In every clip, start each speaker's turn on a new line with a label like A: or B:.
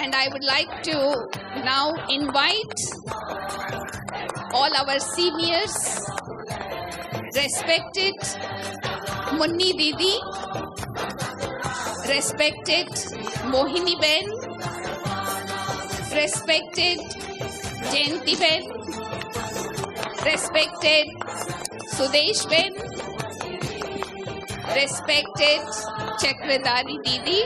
A: And I would like to now invite all our seniors, respected Munni Didi, respected Mohini Ben, respected Jayanti Ben, respected Sudesh Ben, respected Chakradari Didi,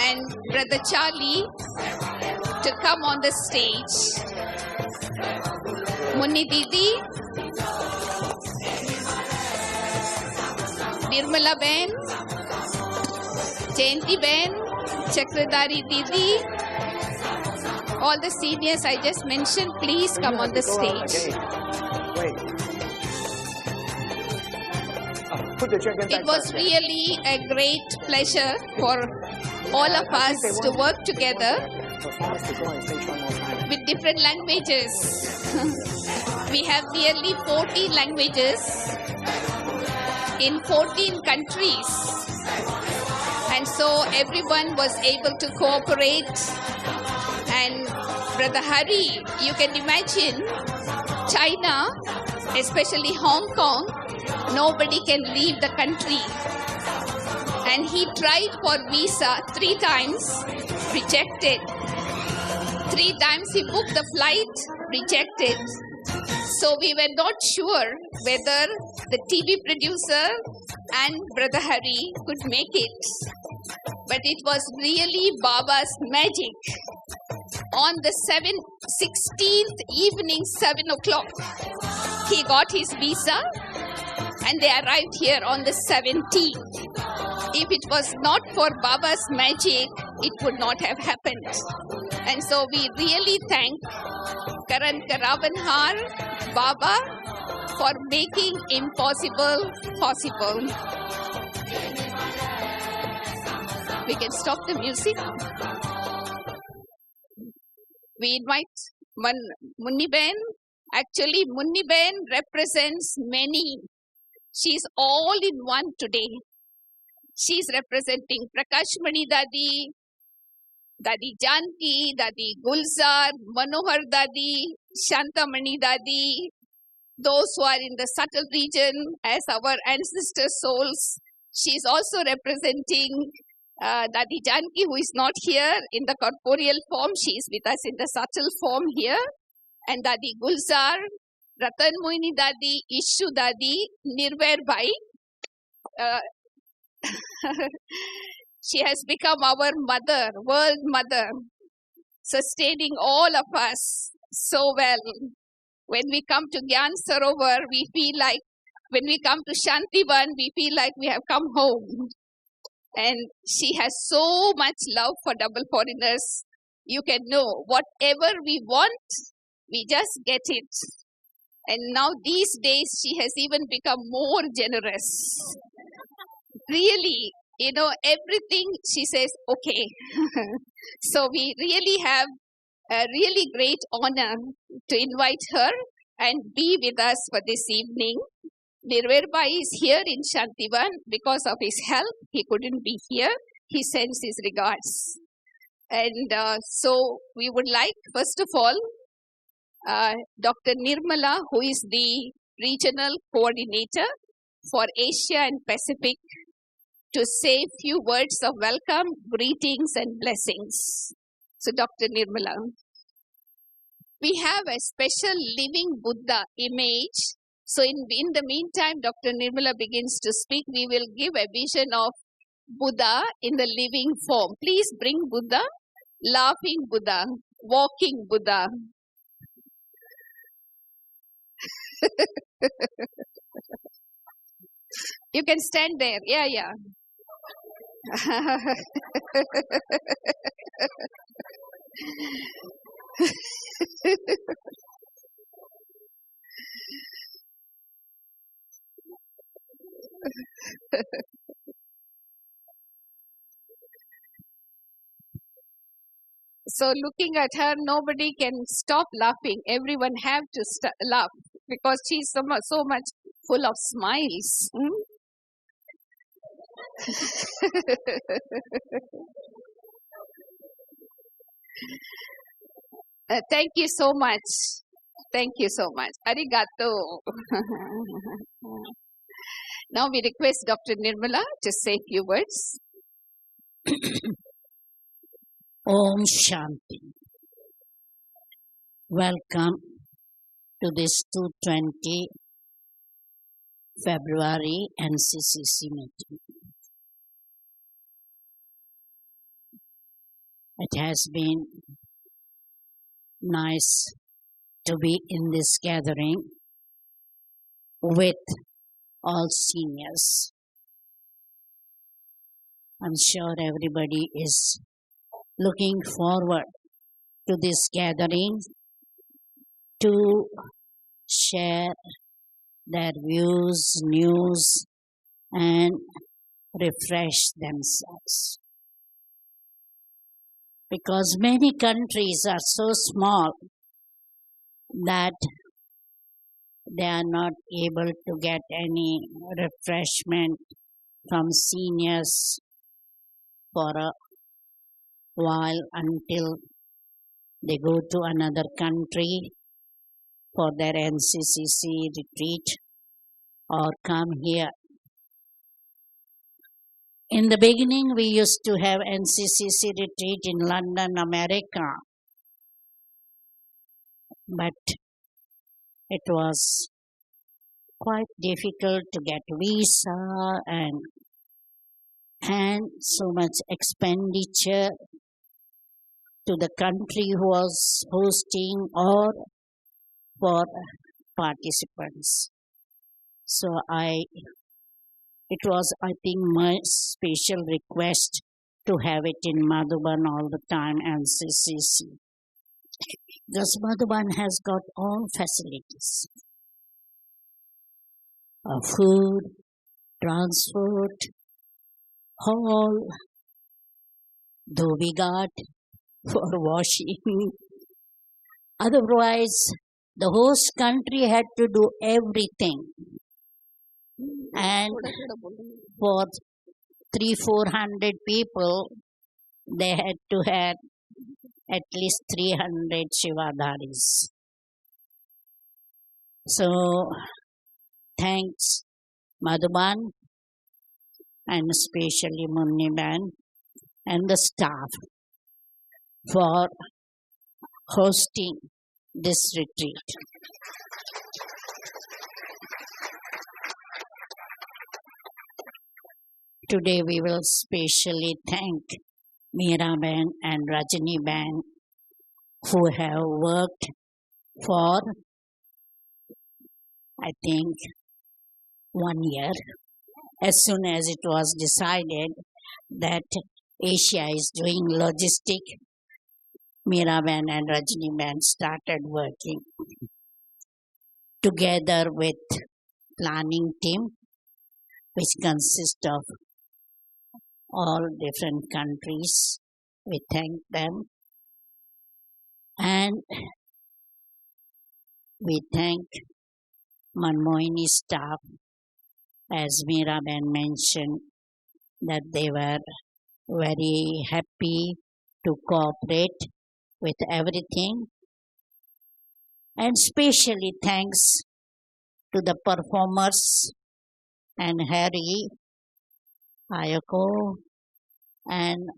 A: and Brother Charlie to come on the stage. Munni Didi, Nirmala Ben, Jayanti Ben, Chakradari Didi, all the seniors I just mentioned, please come on the stage. It was really a great pleasure for all of us to work together with different languages. We have nearly 40 languages in 14 countries. And so everyone was able to cooperate. And Brother Hari, you can imagine China, especially Hong Kong, nobody can leave the country. And he tried for visa 3 times, rejected. 3 times he booked the flight, rejected. So we were not sure whether the TV producer and Brother Hari could make it. But it was really Baba's magic. On the 16th evening, 7 o'clock, he got his visa and they arrived here on the 17th. If it was not for Baba's magic, it would not have happened. And so we really thank Karan Karavanhar Baba for making impossible possible. We can stop the music. We invite Munni Ben. Actually, Munni Ben represents many. She's all in one today. She's representing Prakash Mani Dadi, Dadi Janki, Dadi Gulzar, Manohar Dadi, Shantamani Dadi, those who are in the subtle region as our ancestor souls. She's also representing Dadi Janki, who is not here in the corporeal form. She is with us in the subtle form here. And Dadi Gulzar, Ratan Moini Dadi, Ishu Dadi, Nirvair Bhai. She has become our mother, world mother, sustaining all of us so well. When we come to Gyan Sarovar, we feel like, when we come to Shantivan, we feel like we have come home. And she has so much love for double foreigners. You can know, whatever we want, we just get it. And now these days, she has even become more generous. Really, you know, everything she says, okay. So we really have a really great honor to invite her and be with us for this evening. Nirvair Bhai is here in Shantivan because of his health. He couldn't be here. He sends his regards. And so we would like, first of all, Dr. Nirmala, who is the regional coordinator for Asia and Pacific, to say few words of welcome, greetings and blessings. So Dr. Nirmala. We have a special living Buddha image. So in the meantime, Dr. Nirmala begins to speak. We will give a vision of Buddha in the living form. Please bring Buddha, laughing Buddha, walking Buddha. You can stand there. Yeah, yeah. So looking at her, nobody can stop laughing. Everyone have to laugh because she's so much full of smiles. Thank you so much. Thank you so much. Arigato. Now we request Dr. Nirmala to say a few words.
B: Om Shanti. Welcome to this 220 February NCCC meeting. It has been nice to be in this gathering with all seniors. I'm sure everybody is looking forward to this gathering to share their views, news, and refresh themselves. Because many countries are so small that they are not able to get any refreshment from seniors for a while until they go to another country for their NCCC retreat or come here. In the beginning, we used to have NCCC retreat in London, America, but it was quite difficult to get visa and so much expenditure to the country who was hosting or for participants. So it was, I think, my special request to have it in Madhuban all the time, NCCC. Because Madhuban has got all facilities of food, transport, hall, dhobi ghat for washing. Otherwise, the host country had to do everything. And for 300-400 people, they had to have at least 300 Shivadharis. So, thanks Madhuban and especially Munniban and the staff for hosting this retreat. Today we will specially thank Meeraben and Rajaniben who have worked for, I think, 1 year. As soon as it was decided that Asia is doing logistic, Meeraben and Rajaniben started working together with planning team, which consists of all different countries. We thank them. And we thank Manmohini staff, as Meeraben mentioned, that they were very happy to cooperate with everything. And specially thanks to the performers and Harry, Ayako, and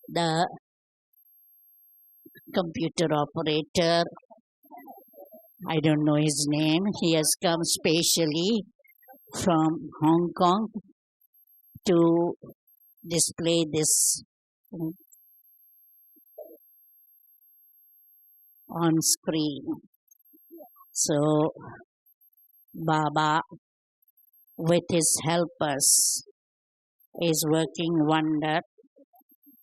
B: the computer operator. I don't know his name. He has come specially from Hong Kong to display this on screen. So, Baba, with his helpers, is working wonder.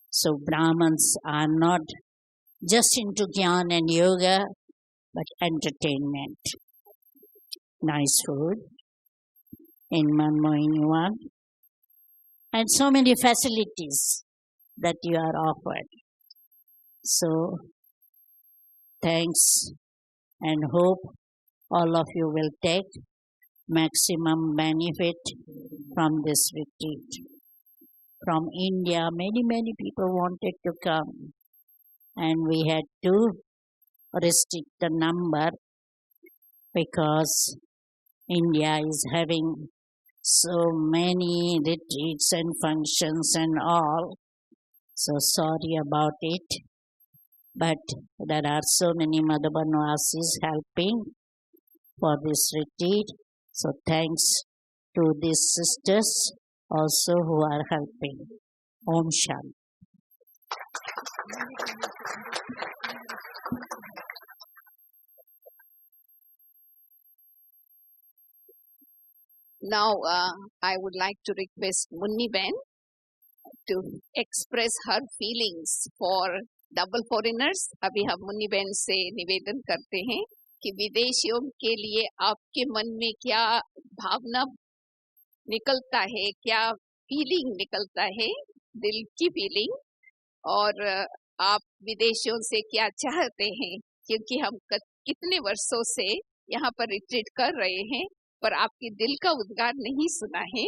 B: So, Brahmins are not just into Gyan and Yoga, but entertainment. Nice food in Manmohini one, and so many facilities that you are offered. So, thanks and hope all of you will take maximum benefit from this retreat. From India, many people wanted to come, and we had to restrict the number because India is having so many retreats and functions and all. So sorry about it. But there are so many Madhabanvasis helping for this retreat. So thanks to these sisters also who are helping. Om Shanti.
A: Now, I would like to request Munni Ben to express her feelings for double foreigners. अभी हम मुन्नी बहन से निवेदन करते हैं कि विदेशियों के लिए आपके मन में क्या भावना निकलता है, क्या फीलिंग निकलता है, दिल की फीलिंग, और आप विदेशियों से क्या चाहते हैं, क्योंकि हम कितने वर्षों से यहाँ पर रिट्रीट कर रहे हैं पर आपके दिल का उद्गार नहीं सुना है.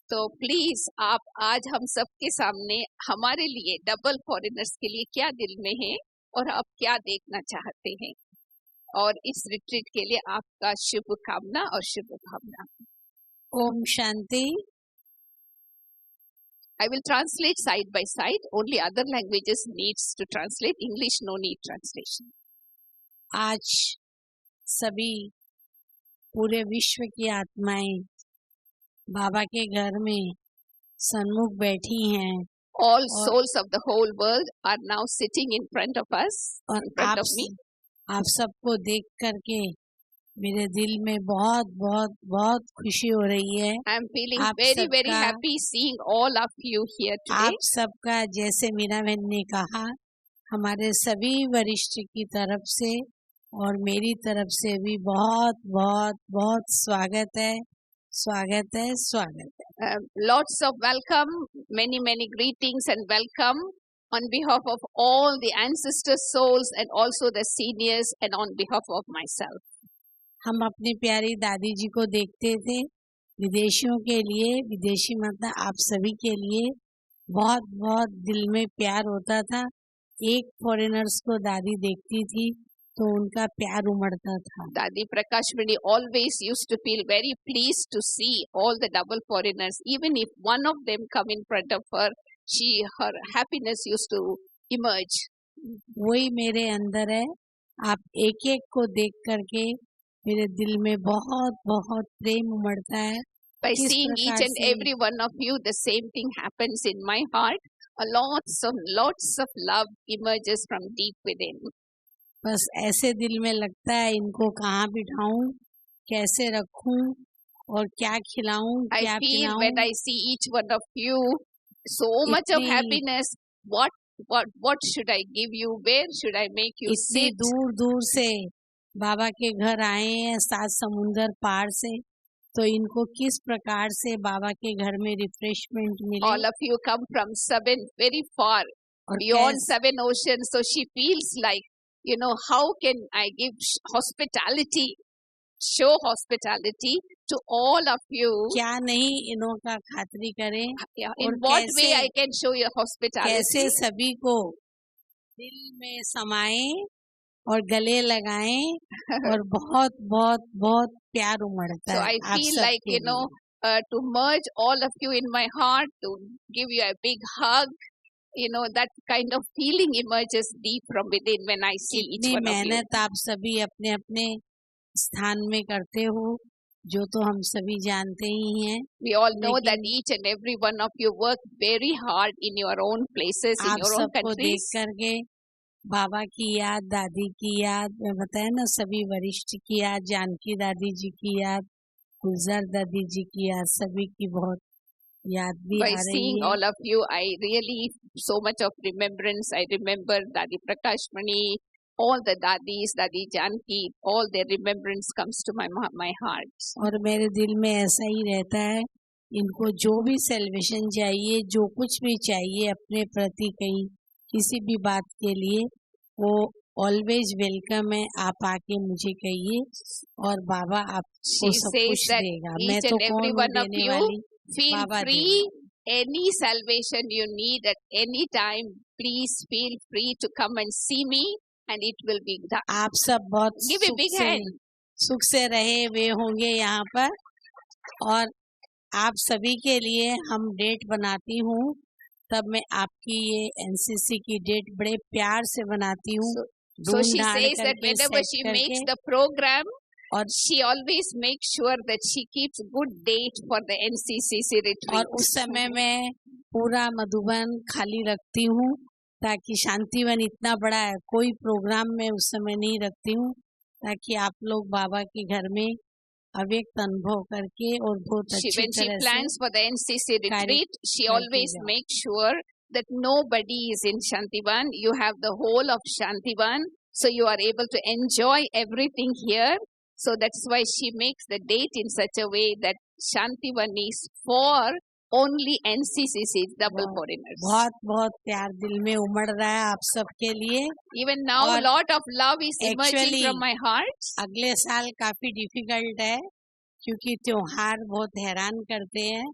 A: तो प्लीज आप आज हम सबके सामने हमारे लिए डबल फॉरेनर्स के लिए क्या दिल में है और आप क्या देखना चाहते हैं, और इस रिट्रीट के लिए आपका शुभ कामना और शुभ भावना.
C: Om Shanti.
A: I will translate side by side. Only other languages needs to translate. English no need translation.
C: आज सभी पूरे विश्व की आत्माएं बाबा के घर में सन्मुख बैठी हैं.
A: All souls of the whole world are now sitting in front of us,
C: और
A: in front of me.
C: आप सबको देख करके मेरे दिल में बहुत बहुत बहुत खुशी हो रही है.
A: I am feeling very happy seeing all of you here today.
C: आप सबका, जैसे मीरा बहन ने कहा, हमारे सभी वरिष्ठ की तरफ से और मेरी तरफ से भी बहुत बहुत बहुत स्वागत है, स्वागत है, स्वागत है.
A: Lots of welcome, many greetings and welcome on behalf of all the ancestor souls and also the seniors and on behalf of myself.
C: हम अपनी प्यारी दादी जी को देखते थे. विदेशियों के लिए, विदेशी मतलब आप सभी के लिए बहुत बहुत दिल में प्यार होता था. एक फॉरेनर्स को दादी देखती थी तो उनका प्यार उमड़ता था.
A: Dadi Prakashmani always used to feel very pleased to see all the double foreigners. Even if one of them come in front of her, her happiness used to emerge.
C: वही मेरे अंदर है. आप एक एक को देख करके मेरे दिल में बहुत बहुत प्रेम उमड़ता है.
A: By seeing each and every one of you, the same thing happens in my heart. Lots of love emerges from deep within.
C: बस ऐसे दिल में लगता है इनको कहाँ बिठाऊं, कैसे रखूं और क्या खिलाऊं, क्या पिलाऊं.
A: When I see each one of you, so much of happiness. What should I give you? Where should I make you sit?
C: इतनी दूर दूर से बाबा के घर आए हैं, 7 समुंदर पार से, तो इनको किस प्रकार से बाबा के घर में रिफ्रेशमेंट मिले.
A: All of you come from very far beyond 7 oceans, so she feels like, how can I give hospitality, show hospitality to all of you?
C: क्या नहीं इन्हों का खातिरी करें.
A: In what way I can show your hospitality?
C: कैसे सभी को दिल में समाएं और गले लगाएं और बहुत बहुत बहुत प्यार उमड़ता है.
A: So I feel like, to merge all of you in my heart, to give you a big hug. That kind of feeling emerges deep from within when I see each one of you.
C: मेहनत आप सभी अपने अपने स्थान में करते हो, जो तो हम सभी जानते ही हैं.
A: We all know that each and every one of you work very hard in your own places, in your own countries. आप सबको
C: देख करके बाबा की याद, दादी की याद, मैं बताया ना, सभी वरिष्ठ की याद, जानकी दादी जी की याद, गुलजार दादी जी की याद, सभी की बहुत याद भी आ रही है.
A: By seeing all of you, I really so much of remembrance. I remember Dadi Prakashmani, all the dadis, Dadi Janki, all their remembrance comes to my heart.
C: और मेरे दिल में ऐसा ही रहता है. इनको जो भी सेलिब्रेशन चाहिए, जो कुछ भी चाहिए अपने प्रति कहीं किसी भी बात के लिए, वो ऑलवेज वेलकम है. आप आके मुझे कहिए और बाबा आपको सब कुछ देगा. मैं तो कौन हूँ देने वाली.
A: Feel free. Any salvation you need at any time, please feel free to come and see me. and it will be done.
C: आप सब बहुत
A: Give a big hand.
C: सुख से रहे हुए होंगे यहाँ पर, और आप सभी के लिए हम डेट बनाती हूँ, तब मैं आपकी ये एनसीसी की डेट बड़े प्यार से बनाती हूँ,
A: So she
C: ढूंढ-ढांड
A: says that
C: करके
A: whenever
C: set
A: she
C: करके,
A: makes the program,
C: और
A: she always makes sure that she keeps good date for the NCCC retreat.
C: और उस समय मैं पूरा मधुबन खाली रखती हूँ, ताकि शांतिवन इतना बड़ा है, कोई प्रोग्राम मैं उस समय नहीं रखती हूँ, ताकि आप लोग बाबा के घर में अव्यक्त अनुभव करके और बहुत अच्छी
A: When she
C: तरह से
A: plans for the NCC retreat, she
C: करके
A: always
C: जाओ।
A: makes sure that nobody is in Shantivan. You have the whole of Shantivan, so you are able to enjoy everything here. So that's why she makes the date in such a way that Shantivan is for only NCCC double
C: बहुत
A: foreigners.
C: बहुत बहुत प्यार दिल में उमड़ रहा है आप सबके लिए।
A: Even now, a
C: और
A: lot of love is emerging
C: actually,
A: from my heart.
C: अगले साल काफी डिफिकल्ट है, क्योंकि त्योहार बहुत हैरान करते हैं।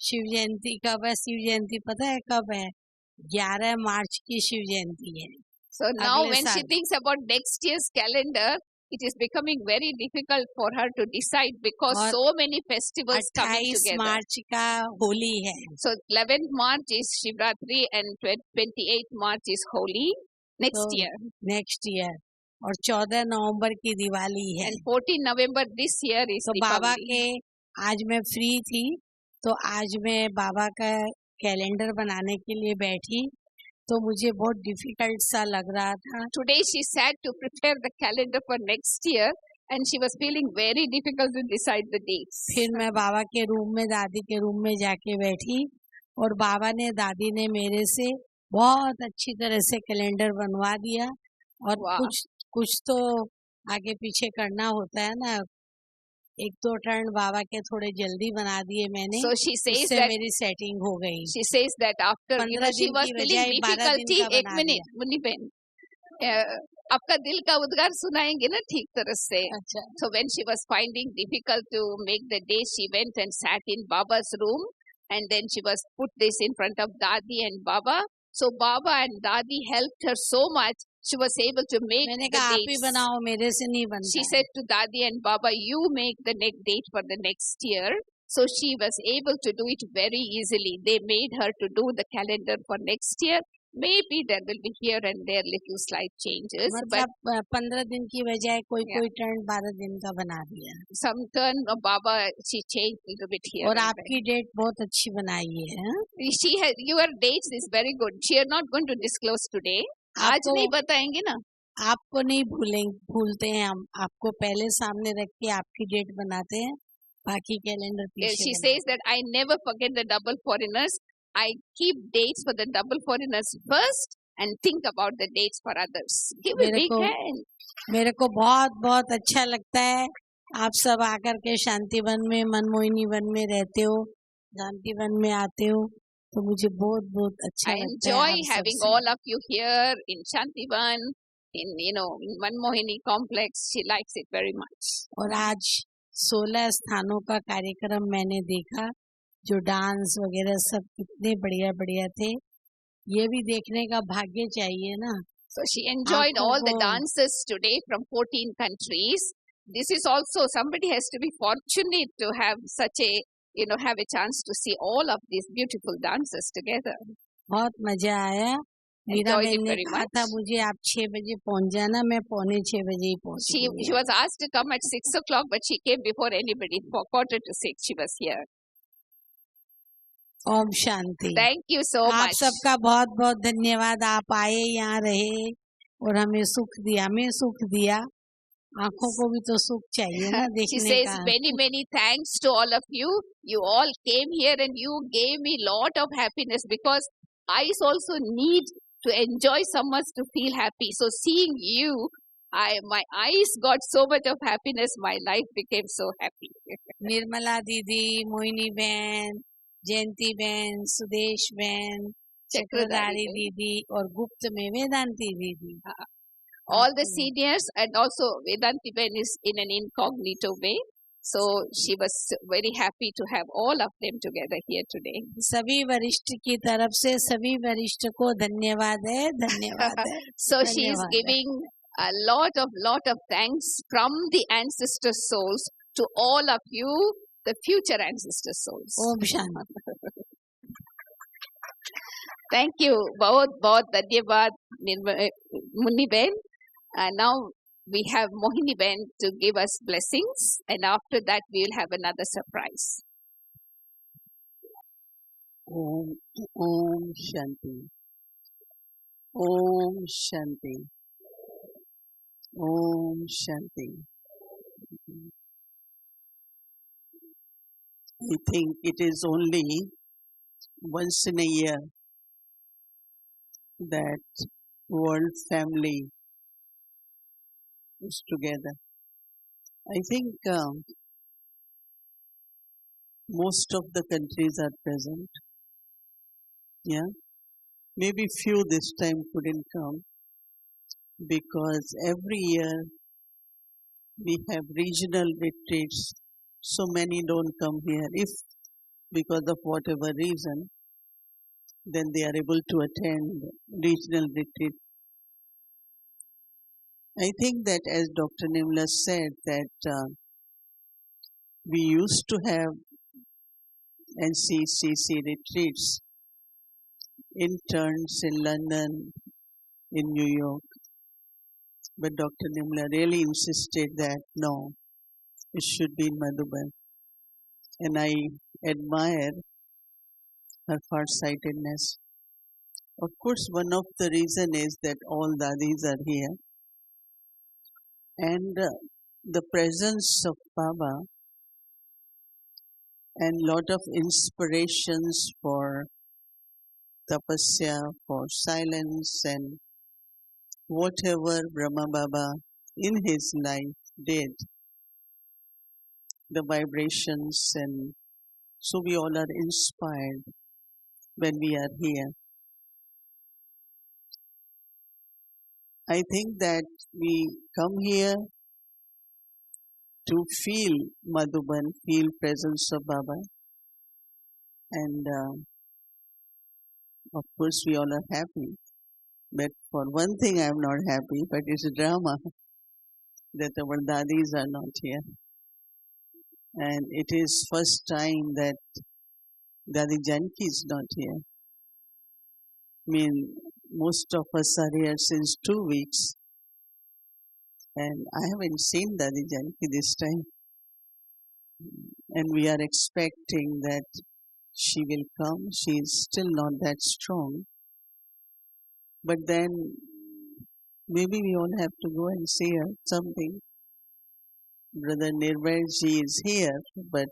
C: शिव जयंती कब है? शिव जयंती पता है कब है? 11 मार्च की शिव जयंती है।
A: So now
C: अगले
A: when she
C: साल।
A: thinks about next year's calendar, it is becoming very difficult for her to decide because
C: और
A: so many festivals coming
C: 28
A: together.
C: मार्च का होली है,
A: So 11th March is Shivratri and 28th March is Holi next
C: तो
A: year.
C: Next year, और 14 नवंबर की दिवाली है।
A: And 14 November this year is
C: तो बाबा
A: Deepavali.
C: के आज मैं फ्री थी, तो आज मैं बाबा का कैलेंडर बनाने के लिए बैठी, तो मुझे बहुत डिफिकल्ट सा लग रहा था।
A: Today she sat to prepare the calendar for next year and she was feeling very difficult to decide the dates.
C: फिर मैं बाबा के रूम में, दादी के रूम में जाके बैठी, और बाबा ने, दादी ने मेरे से बहुत अच्छी तरह से कैलेंडर बनवा दिया। और
A: वाह।
C: कुछ तो आगे पीछे करना होता है ना, एक दो टर्न बाबा के थोड़े जल्दी बना दिए मैंने,
A: So she says
C: उससे
A: that
C: मेरी सेटिंग हो गई।
A: she says that after
C: 15
A: she
C: दिन
A: was
C: की
A: feeling
C: बजाय 12 दिन
A: difficulty.
C: का
A: एक
C: बना
A: मिनट मुन्नी बहन, आपका दिल का उद्गार सुनाएंगे ना ठीक तरह से.
C: अच्छा,
A: So when she was finding difficult to make the day, she went and sat in Baba's room, and then she was put this in front of Dadi and Baba. So Baba and Dadi helped her so much. She was able to make
C: मैंने
A: the
C: कहा आप ही
A: dates.
C: बनाओ, मेरे से नहीं बनता
A: She
C: है।
A: said to Dadi and Baba, you make the next date for the next year. So she was able to do it very easily. They made her to do the calendar for next year. Maybe there will be here and there little slight changes, but
C: मतलब 15 दिन की बजाय कोई
A: Yeah.
C: कोई turn 12 दिन का बना दिया।
A: some turn of Baba she changed a little bit here.
C: और
A: and
C: आपकी डेट बहुत अच्छी बनाई है, हाँ?
A: there. She has your dates is very good. She are not going to disclose today. आज
C: आपको
A: नहीं बताएंगे ना.
C: आपको नहीं भूलते हैं हम, आपको पहले सामने रख के आपकी डेट बनाते हैं, बाकी कैलेंडर पीछे
A: She
C: बनाते
A: says that I never forget the double foreigners. I keep dates for the double foreigners first and think about the dates for others. Give a
C: मेरे
A: big
C: को-
A: hand.
C: मेरे को बहुत बहुत अच्छा लगता है आप सब आकर के शांतिवन में, मनमोहिनी वन में रहते हो, शांतिवन में आते हो, तो मुझे बहुत बहुत अच्छा
A: I
C: लगता है
A: enjoy
C: आप
A: having
C: सबसे।
A: all of you here in Shantivan, in in Manmohini complex. She likes it very much.
C: और आज 16 स्थानों का कार्यक्रम मैंने देखा, जो डांस वगैरह सब कितने बढ़िया बढ़िया थे, ये भी देखने का भाग्य चाहिए ना।
A: So she enjoyed
C: आँखों
A: all the
C: को-
A: dances today from 14 countries. This is also somebody has to be fortunate to have such a have a chance to see all of these beautiful dances together.
C: बहुत मजा आया। Meera
A: Enjoyed
C: बहन
A: it
C: ने
A: very
C: कहा
A: much.
C: था मुझे आप 6 बजे पहुंच जाना, मैं 5:45 बजे ही
A: She
C: पहुंची।
A: was asked to come at 6 o'clock, but she came before anybody. For 5:45, she was here.
C: Om Shanti.
A: Thank you so
C: आप
A: much.
C: सबका बहुत बहुत धन्यवाद, आप आए, यहाँ रहे और हमें सुख दिया, हमें सुख दिया। आंखों को भी तो सुख चाहिए ना
A: She
C: देखने
A: says
C: का।
A: many thanks to all of you. You all came here and you gave me lot of happiness because eyes also need to enjoy so much to feel happy. So seeing you, my eyes got so much of happiness. My life became so happy.
C: Nirmala दीदी, मोहिनी बहन, जयंती बहन, सुदेश बहन, चक्रधारी दीदी और गुप्त में वेदांती दीदी।
A: All the seniors and also Vedanti Ben is in an incognito way. So she was very happy to have all of them together here today.
C: सभी वरिष्ठ की तरफ से सभी वरिष्ठ को धन्यवाद है, धन्यवाद है।
A: So she is
C: धन्यवाद है।
A: giving a lot of thanks from the ancestor souls to all of you, the future ancestor souls.
C: Om Shanti.
A: Thank you. बहुत धन्यवाद Munni Ben. And now we have Mohini Ben to give us blessings, and after that we will have another surprise.
D: Om Om Shanti. Om Shanti. Om Shanti. I think it is only once in a year that world family is together. I think most of the countries are present. Yeah, maybe few this time couldn't come because every year we have regional retreats. So many don't come here. If because of whatever reason, then they are able to attend regional retreat. I think that as Dr. Nimla said that we used to have NCCC retreats in turns in London, in New York. But Dr. Nimla really insisted that no, it should be in Madhuban. And I admire her farsightedness. Of course, one of the reason is that all dadis are here. And the presence of Baba and lot of inspirations for tapasya, for silence, and whatever Brahma Baba in his life did, the vibrations, and so we all are inspired when we are here. I think that we come here to feel Madhuban, feel presence of Baba, and of course we all are happy. But for one thing I am not happy, but it's drama that our dadis are not here. And it is first time that Dadi Janki is not here. I mean, most of us are here since 2 weeks. And I haven't seen Dadi Janki this time. And we are expecting that she will come. She is still not that strong. But then maybe we all have to go and see her something. Brother Nirvairji is here, but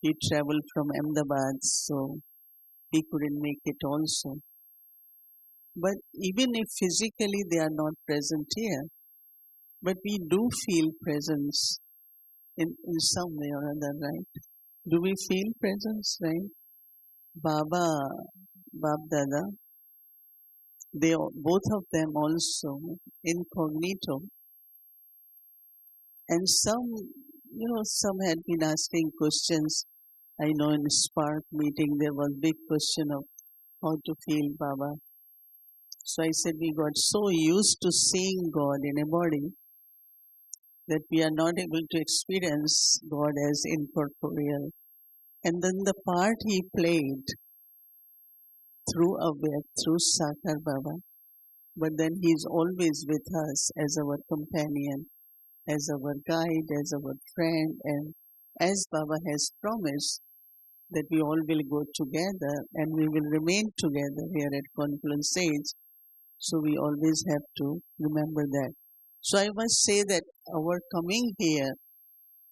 D: he traveled from Ahmedabad, so he couldn't make it also. But even if physically they are not present here, but we do feel presence in some way or other, right? Do we feel presence, right? Baba, Bab Dada, they both of them also incognito. And some had been asking questions. I know in Spark meeting there was big question of how to feel Baba. So I said we got so used to seeing God in a body that we are not able to experience God as incorporeal. And then the part he played through Avyakt, through Sakar Baba, but then he is always with us as our companion, as our guide, as our friend, and as Baba has promised that we all will go together and we will remain together here at Confluence Age. So we always have to remember that. So I must say that our coming here,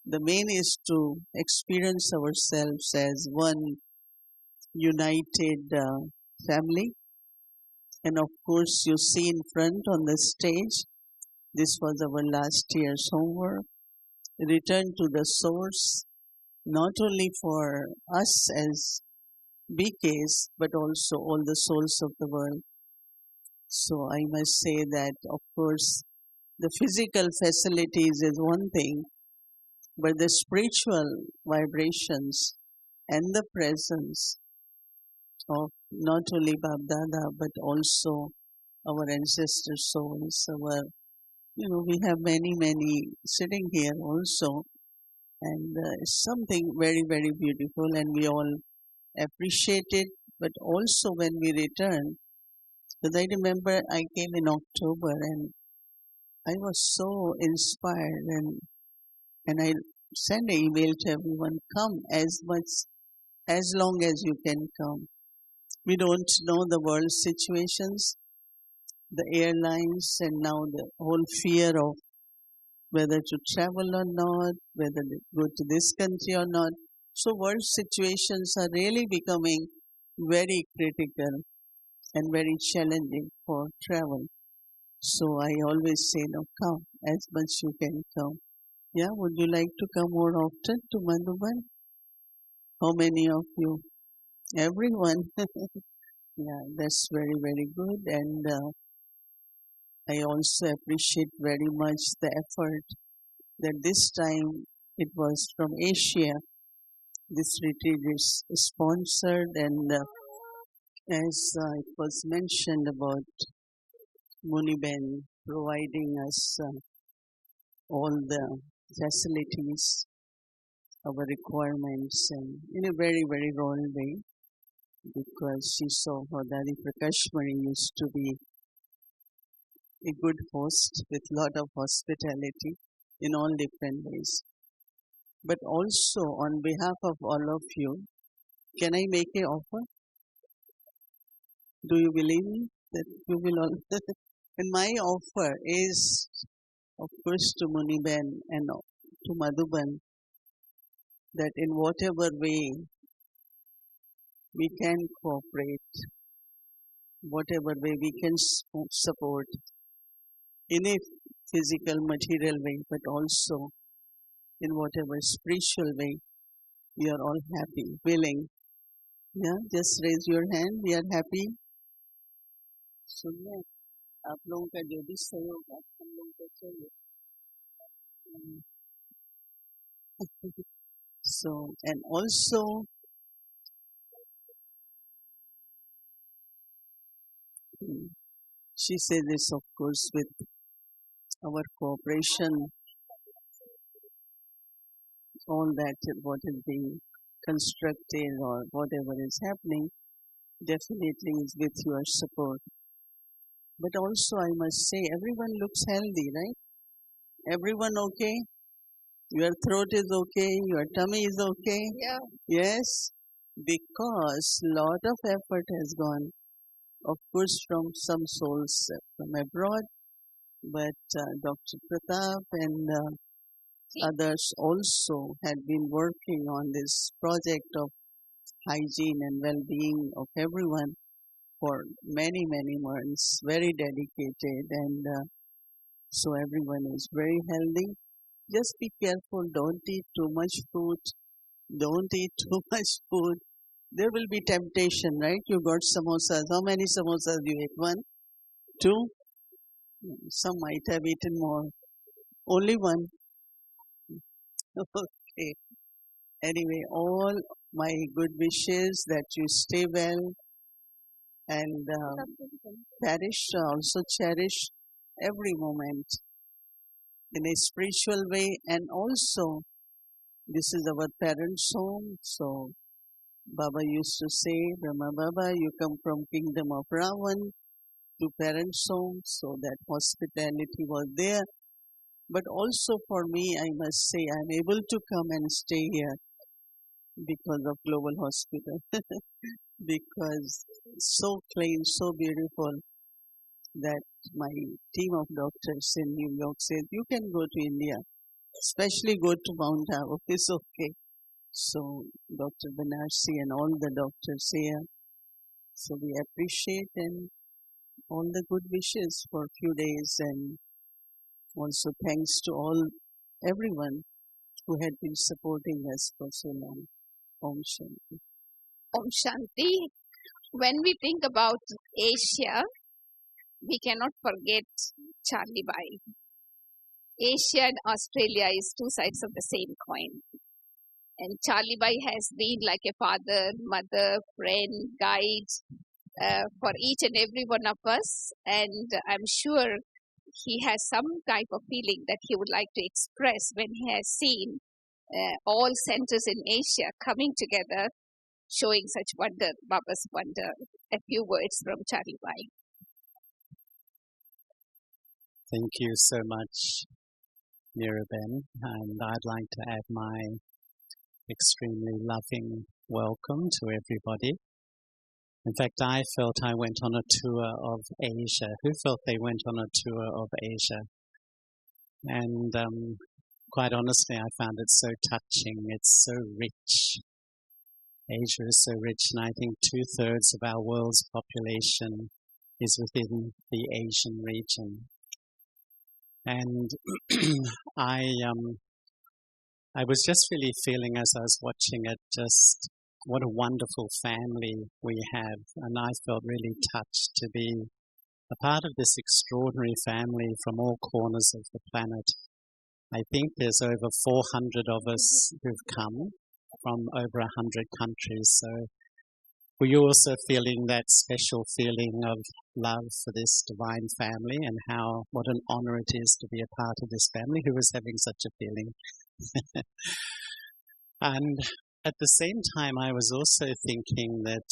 D: the main is to experience ourselves as one united family. And of course, you see in front on the stage, this was our last year's homework. Return to the source, not only for us as BKs, but also all the souls of the world. So I must say that, of course, the physical facilities is one thing, but the spiritual vibrations and the presence of not only Bab Dada, but also our ancestor souls, we have many sitting here also, and it's something very, very beautiful, and we all appreciate it. But also when we return, because I remember I came in October and I was so inspired, and I sent an email to everyone, come as long as you can come. We don't know the world situations, the airlines, and now the whole fear of whether to travel or not, whether to go to this country or not. So world situations are really becoming very critical and very challenging for travel. So I always say, no, come as much you can come. Yeah, would you like to come more often to Madhuban? How many of you? Everyone. Yeah, that's very, very good. And I also appreciate very much the effort that this time it was from Asia. This retreat is sponsored, and as it was mentioned about Muniben providing us all the facilities, our requirements, and in a very, very royal way, because she saw how Dadi Prakashmani used to be a good host with lot of hospitality in all different ways. But also on behalf of all of you, can I make an offer? Do you believe me that you will all? And my offer is, of course, to Muniben and to Madhuban, that in whatever way we can cooperate, whatever way we can support in a physical, material way, but also in whatever spiritual way, we are all happy, willing. Yeah, just raise your hand. We are happy. सुनिए आप लोगों का जो भी सहयोग है हम लोगों को चाहिए. So, and also she said this, of course, with our cooperation, all that what is being constructed or whatever is happening, definitely is with your support. But also I must say, everyone looks healthy, right? Everyone okay? Your throat is okay, your tummy is okay?
A: Yeah.
D: Yes, because lot of effort has gone, of course, from some souls from abroad, but Dr. Pratap and others also had been working on this project of hygiene and well-being of everyone for many, many months, very dedicated, and so everyone is very healthy. Just be careful, don't eat too much food, don't eat too much food. There will be temptation, right? You got samosas. How many samosas you ate? 1? 2? Some might have eaten more. Only 1? Okay. Anyway, all my good wishes that you stay well and also cherish every moment in a spiritual way. And also, this is our parents' home. So, Baba used to say, Brahma Baba, you come from kingdom of Ravan to parents' home. So that hospitality was there. But also for me, I must say, I'm able to come and stay here because of Global Hospital. Because it's so clean, so beautiful, that my team of doctors in New York said, you can go to India, especially go to Mount Abu, it's okay. So Dr. Banarsi and all the doctors here, so we appreciate and all the good wishes for a few days, and also thanks to everyone who had been supporting us for so long. Om Shanti.
A: Om Shanti. When we think about Asia, we cannot forget Charlie Bai. Asia and Australia is two sides of the same coin. And Charlie Bai has been like a father, mother, friend, guide, for each and every one of us. And I'm sure he has some type of feeling that he would like to express when he has seen all centers in Asia coming together, showing such wonder, Baba's wonder. A few words from Charlie Bhai.
E: Thank you so much, Miraben, and I'd like to add my extremely loving welcome to everybody. In fact, I felt I went on a tour of Asia. Who felt they went on a tour of Asia? And quite honestly, I found it so touching. It's so rich. Asia is so rich, and I think 2/3 of our world's population is within the Asian region. And I was just really feeling as I was watching it, just what a wonderful family we have. And I felt really touched to be a part of this extraordinary family from all corners of the planet. I think there's over 400 of us who've come from over 100 countries. So were you also feeling that special feeling of love for this divine family, and what an honor it is to be a part of this family? Who was having such a feeling? And at the same time, I was also thinking that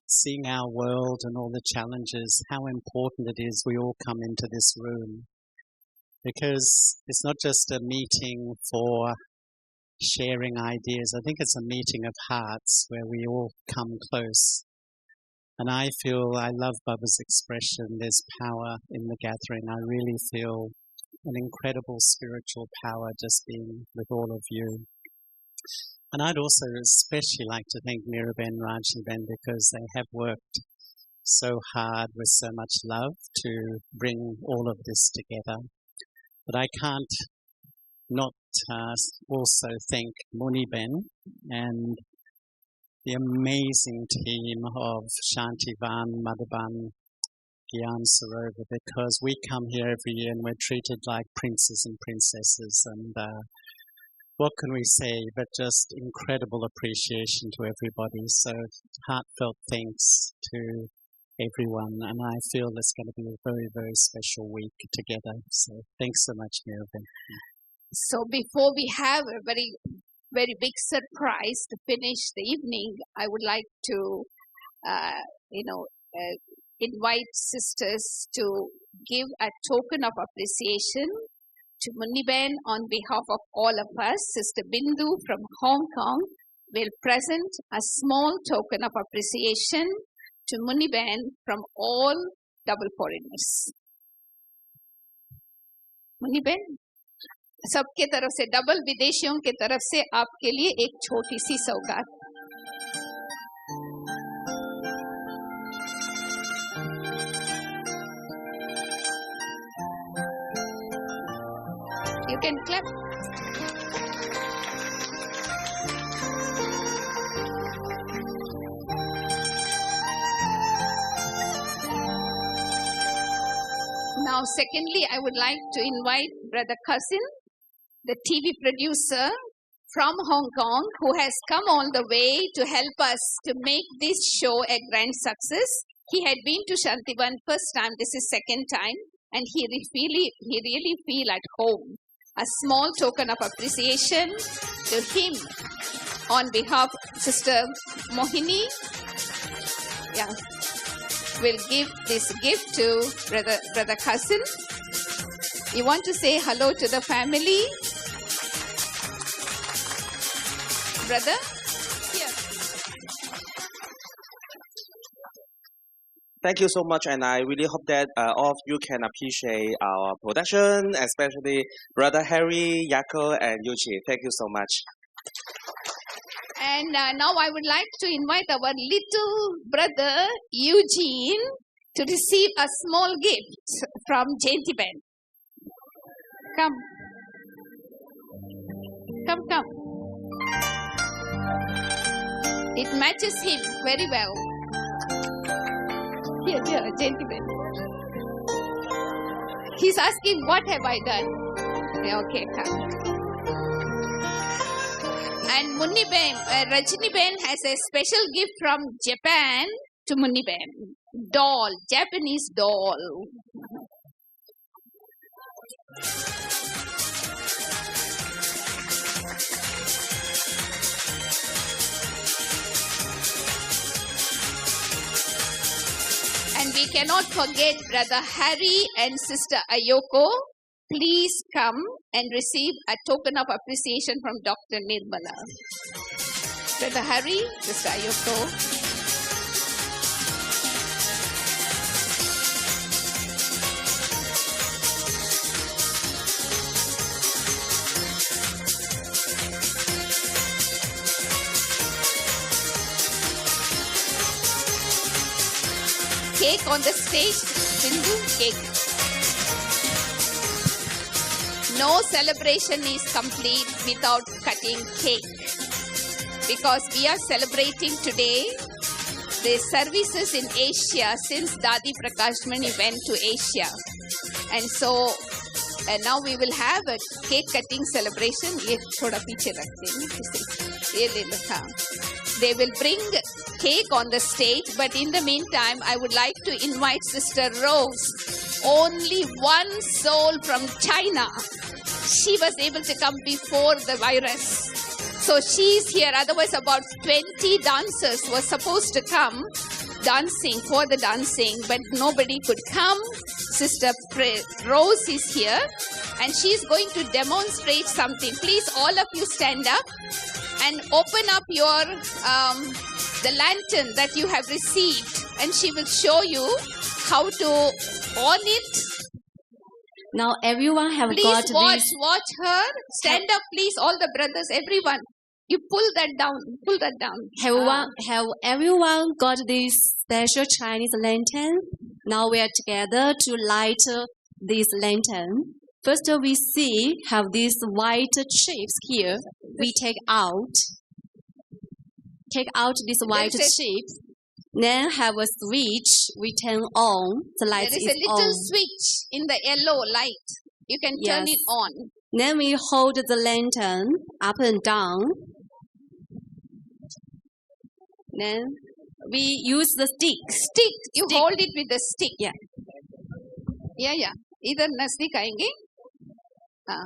E: seeing our world and all the challenges, how important it is we all come into this room. Because it's not just a meeting for sharing ideas. I think it's a meeting of hearts where we all come close. And I love Baba's expression, there's power in the gathering. I really feel an incredible spiritual power just being with all of you. And I'd also especially like to thank Miraben, Rajniben, because they have worked so hard with so much love to bring all of this together. But I can't not also thank Muniben and the amazing team of Shantivan, Madhaban, Gyan Sarovar, because we come here every year and we're treated like princes and princesses, and what can we say but just incredible appreciation to everybody. So heartfelt thanks to everyone, and I feel it's going to be a very, very special week together. So thanks so much, Miraben.
A: So before we have a very, very big surprise to finish the evening, I would like to, invite sisters to give a token of appreciation to Muniben on behalf of all of us. Sister Bindu from Hong Kong will present a small token of appreciation to Muniben from all double foreigners. Muniben, सबके तरफ से, double विदेशियों के तरफ से आपके लिए एक छोटी सी सौगात. You can clap. Now, secondly, I would like to invite Brother Cousin, the TV producer from Hong Kong, who has come all the way to help us to make this show a grand success. He had been to Shantivan first time, this is second time, and he really feel at home. A small token of appreciation to him on behalf of Sister Mohini. Yeah, will give this gift to Brother Cousin. You want to say hello to the family? Brother? Here.
F: Thank you so much, and I really hope that all of you can appreciate our production, especially Brother Harry, Yako, and Yuchi. Thank you so much.
A: And now I would like to invite our little brother Eugene to receive a small gift from Jaintiben. Come. Come. It matches him very well. Here, Jaintiben. He's asking, what have I done? Okay, come. And Rajniben has a special gift from Japan to Muniben. Doll, Japanese doll. And we cannot forget Brother Harry and Sister Ayoko. Please come and receive a token of appreciation from Dr. Nirmala. Brother Harry, Sister Ayoko. Cake on the stage, Sindhu, cake. No celebration is complete without cutting cake. Because we are celebrating today the services in Asia since Dadi Prakashmani went to Asia. And so now we will have a cake cutting celebration. Ye thoda piche rakhte hain. Ye le lo, haan. They will bring cake on the stage, but in the meantime, I would like to invite Sister Rose, only one soul from China. She was able to come before the virus. So she's here. Otherwise, about 20 dancers were supposed to come dancing for the dancing, but nobody could come. Sister Rose is here, and she's going to demonstrate something. Please, all of you stand up and open up your the lantern that you have received, and she will show you how to on it.
G: Now everyone have
A: Please
G: got
A: watch her. Stand up, please, all the brothers, everyone. You pull that down. Pull that down.
G: have everyone got this special Chinese lantern? Now we are together to light this lantern. First we see have these white chips here. We take out these white chips. Then have a switch. We turn on. The light
A: There is
G: is
A: a little
G: on.
A: switch in the yellow light. You can turn
G: Yes.
A: it on.
G: Then we hold the lantern up and down. Then we use the stick.
A: Stick. You
G: Stick.
A: hold it with the stick.
G: Yeah.
A: Yeah. इधर नजदीक आएंगे. हाँ.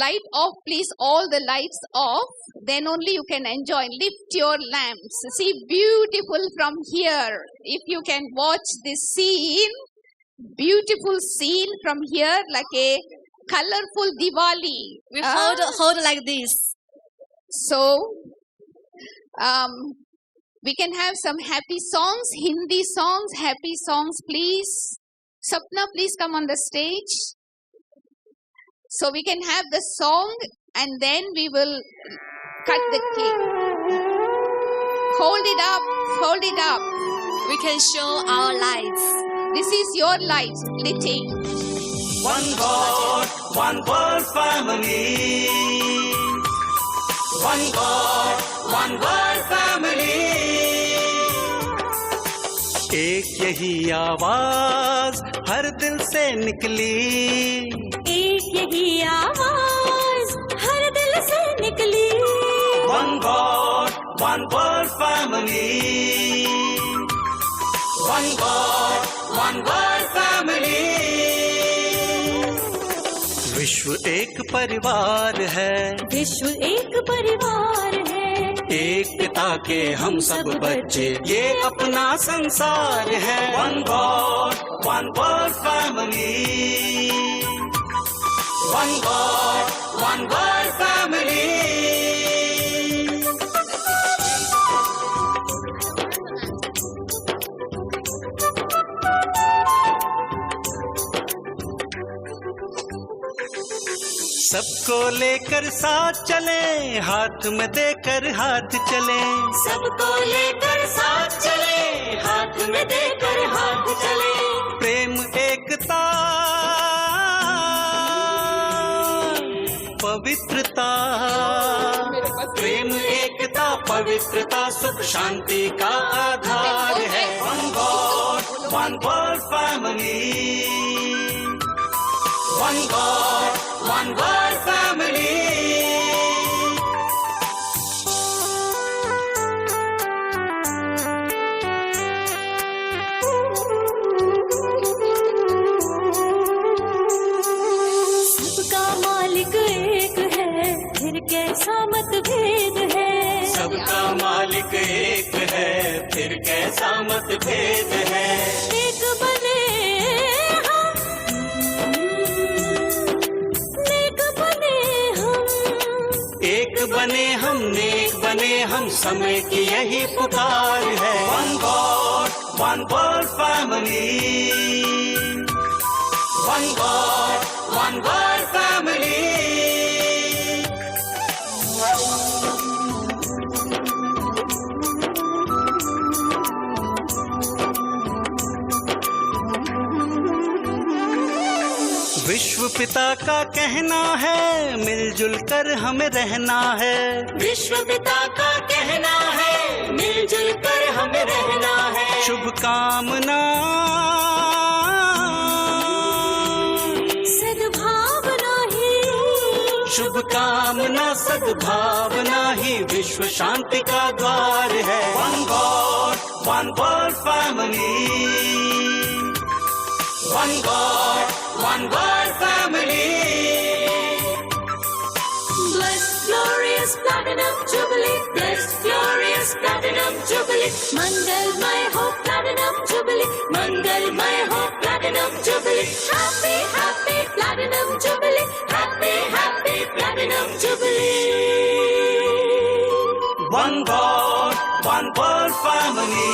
A: Light off, please. All the lights off. Then only you can enjoy. Lift your lamps. See, beautiful from here. If you can watch this scene, beautiful scene from here, like a colorful Diwali.
G: We hold like this.
A: So, we can have some happy songs, Hindi songs, happy songs, please. Sapna, please come on the stage. So we can have the song and then we will cut the cake. Hold it up, hold it up.
G: We can show our lights.
A: This is your light, Liti.
H: One God, one world family. One God, one world family. एक यही आवाज हर दिल से निकली.
G: एक यही आवाज हर दिल से निकली.
H: One God, one world family. One God, one world family. विश्व एक परिवार है.
G: विश्व एक परिवार है.
H: एकता के हम सब बच्चे ये अपना संसार है. One God, one world family. One God, one world family. सबको लेकर साथ चले, हाथ में देकर हाथ चले. सबको लेकर साथ चले, हाथ में देकर हाथ चले. प्रेम एकता पवित्रता. प्रेम एकता पवित्रता सुख शांति का आधार है. One God, one world family. One God, one world family. फिर कैसा मतभेद है।
I: एक बने हम, नेक बने हम,
H: एक बने हम, नेक बने हम, समय की यही पुकार है। One God one world family, one God one world family. विश्व पिता का कहना है मिलजुल कर हमें रहना है।
I: विश्व पिता का कहना है मिलजुल कर हमें रहना है।
H: शुभकामना
I: सद्भावना ही,
H: शुभकामना सद्भावना ही विश्व शांति का द्वार है। One God one world family, one God one world family.
I: Blessed glorious platinum jubilee, blessed glorious platinum jubilee, मंगलमय हो platinum jubilee, मंगलमय हो platinum jubilee, happy happy platinum jubilee, happy happy platinum jubilee.
H: One God, one world family,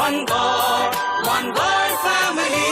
H: one God, one world family.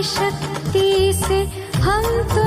I: शक्ति से हम तो